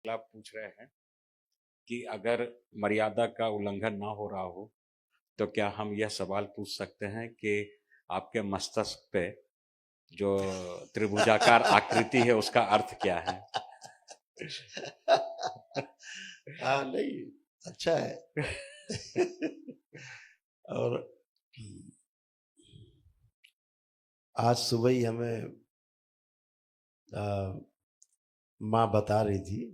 आप पूछ रहे हैं कि अगर मर्यादा का उल्लंघन ना हो रहा हो तो क्या हम यह सवाल पूछ सकते हैं कि आपके मस्तिष्क पे जो त्रिभुजाकार आकृति है उसका अर्थ क्या है? हाँ, नहीं, अच्छा है। और आज सुबह ही हमें माँ बता रही थी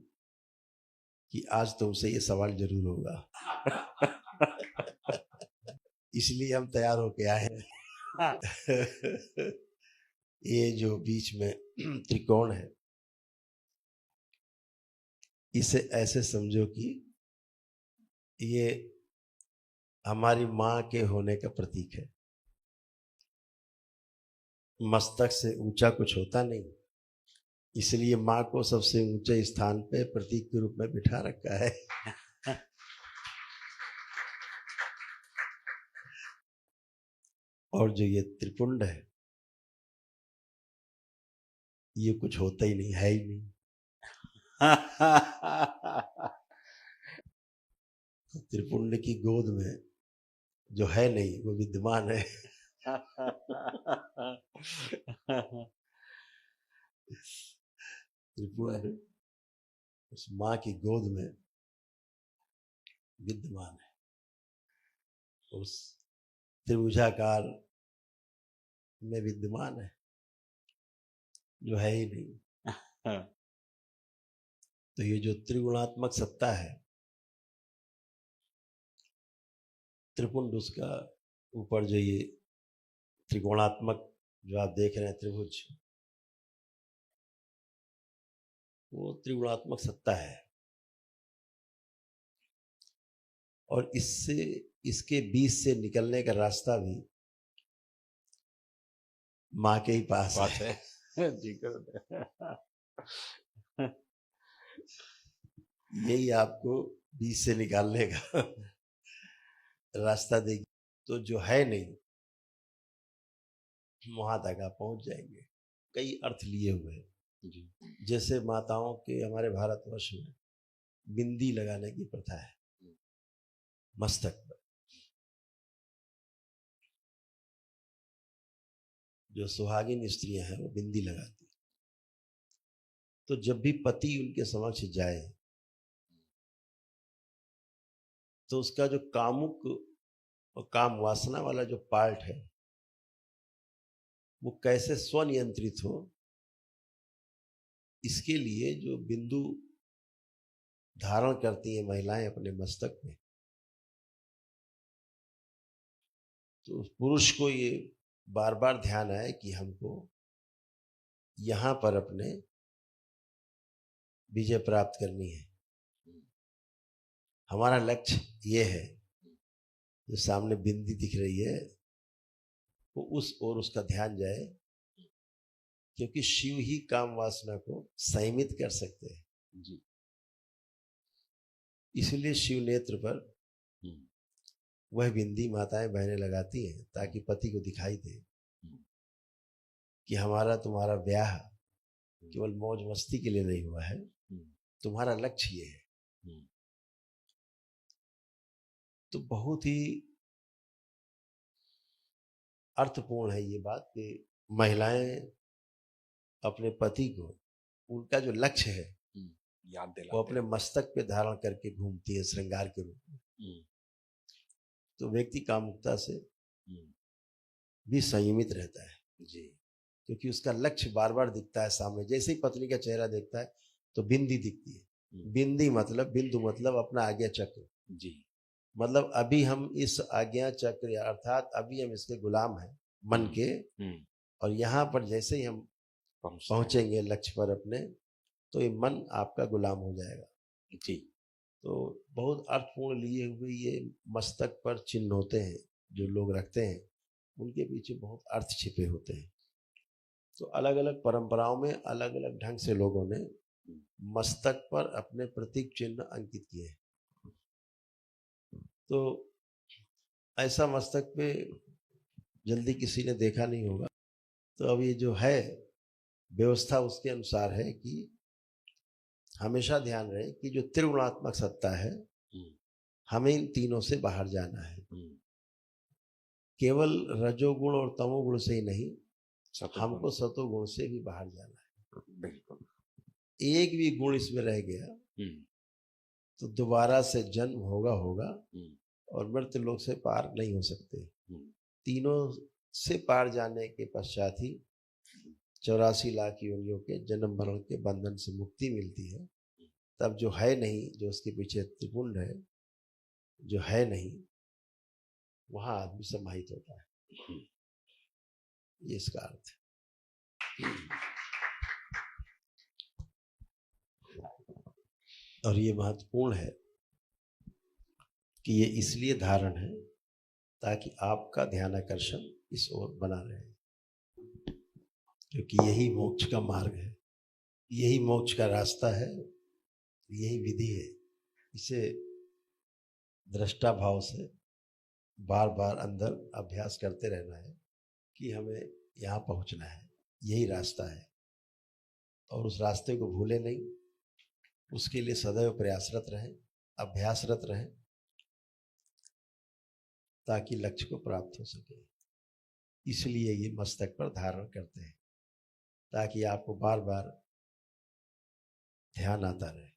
कि आज तुमसे ये सवाल जरूर होगा। इसलिए हम तैयार होके आए हैं। ये जो बीच में त्रिकोण है, इसे ऐसे समझो कि ये हमारी माँ के होने का प्रतीक है। मस्तक से ऊंचा कुछ होता नहीं, इसलिए माँ को सबसे ऊंचे स्थान पे प्रतीक के रूप में बिठा रखा है। और जो ये त्रिपुंड है, ये कुछ होता ही नहीं, है ही नहीं। त्रिपुंड की गोद में जो है नहीं वो विद्यमान है। त्रिपुंड उस माँ की गोद में विद्यमान है, उस त्रिभुजाकार में विद्यमान है, जो है ही नहीं। तो ये जो त्रिगुणात्मक सत्ता है, त्रिपुंड उसका ऊपर जो ये त्रिकोणात्मक जो आप देख रहे हैं त्रिभुज, वो त्रिगुणात्मक सत्ता है। और इससे इसके बीच से निकलने का रास्ता भी माँ के ही पास है। जी यही आपको बीच से निकालने का रास्ता देगी। तो जो है नहीं वहां तक आप पहुंच जाएंगे। कई अर्थ लिए हुए हैं जी। जैसे माताओं के हमारे भारतवर्ष में बिंदी लगाने की प्रथा है मस्तक पर। जो सुहागिन स्त्रियां हैं वो बिंदी लगाती। तो जब भी पति उनके समक्ष जाए तो उसका जो कामुक और काम वासना वाला जो पार्ट है वो कैसे स्वनियंत्रित हो, इसके लिए जो बिंदु धारण करती हैं महिलाएं अपने मस्तक में, तो पुरुष को ये बार बार ध्यान आए कि हमको यहां पर अपने विजय प्राप्त करनी है। हमारा लक्ष्य ये है। जो सामने बिंदी दिख रही है वो उस ओर उसका ध्यान जाए, क्योंकि शिव ही काम वासना को संयमित कर सकते हैं जी। इसलिए शिव नेत्र पर वह बिंदी माताएं बहनें लगाती हैं ताकि पति को दिखाई दे कि हमारा तुम्हारा ब्याह केवल मौज मस्ती के लिए नहीं हुआ है, तुम्हारा लक्ष्य ये है। तो बहुत ही अर्थपूर्ण है ये बात कि महिलाएं अपने पति को उनका जो लक्ष्य है याद दिलाते वो अपने मस्तक पे धारण करके घूमती है श्रृंगार के रूप में। तो व्यक्ति कामुकता से भी संयमित रहता है जी, क्योंकि उसका लक्ष्य बार बार दिखता है सामने। जैसे ही पत्नी का चेहरा देखता है तो बिंदी दिखती है। बिंदी मतलब बिंदु मतलब अपना आज्ञा चक्र जी। मतलब अभी हम इस आज्ञा चक्र अर्थात अभी हम इसके गुलाम हैं मन के। और यहाँ पर जैसे ही हम पहुंचेंगे लक्ष्य पर अपने, तो ये मन आपका गुलाम हो जाएगा जी। तो बहुत अर्थपूर्ण लिए हुए ये मस्तक पर चिन्ह होते हैं जो लोग रखते हैं, उनके पीछे बहुत अर्थ छिपे होते हैं। तो अलग अलग परंपराओं में अलग अलग ढंग से लोगों ने मस्तक पर अपने प्रतीक चिन्ह अंकित किए हैं। तो ऐसा मस्तक पे जल्दी किसी ने देखा नहीं होगा। तो अब ये जो है व्यवस्था उसके अनुसार है कि हमेशा ध्यान रहे कि जो त्रिगुणात्मक सत्ता है, हमें इन तीनों से बाहर जाना है। केवल रजोगुण और तमोगुण से ही नहीं, हमको सतोगुण से भी बाहर जाना है। बिल्कुल। एक भी गुण इसमें रह गया तो दोबारा से जन्म होगा और मृत्यु लोक से पार नहीं हो सकते। तीनों से पार जाने के पश्चात ही 84 लाख योनियों के जन्म मरण के बंधन से मुक्ति मिलती है। तब जो है नहीं, जो उसके पीछे त्रिपुंड है, जो है नहीं, वहां आदमी समाहित होता है। ये इसका अर्थ है। और ये महत्वपूर्ण है कि ये इसलिए धारण है ताकि आपका ध्यान आकर्षण इस ओर बना रहे, क्योंकि यही मोक्ष का मार्ग है, यही मोक्ष का रास्ता है, यही विधि है। इसे दृष्टा भाव से बार बार अंदर अभ्यास करते रहना है कि हमें यहाँ पहुँचना है, यही रास्ता है। और उस रास्ते को भूले नहीं, उसके लिए सदैव प्रयासरत रहें, अभ्यासरत रहें, ताकि लक्ष्य को प्राप्त हो सके। इसलिए ये मस्तक पर धारण करते हैं, ताकि आपको बार बार ध्यान आता रहे।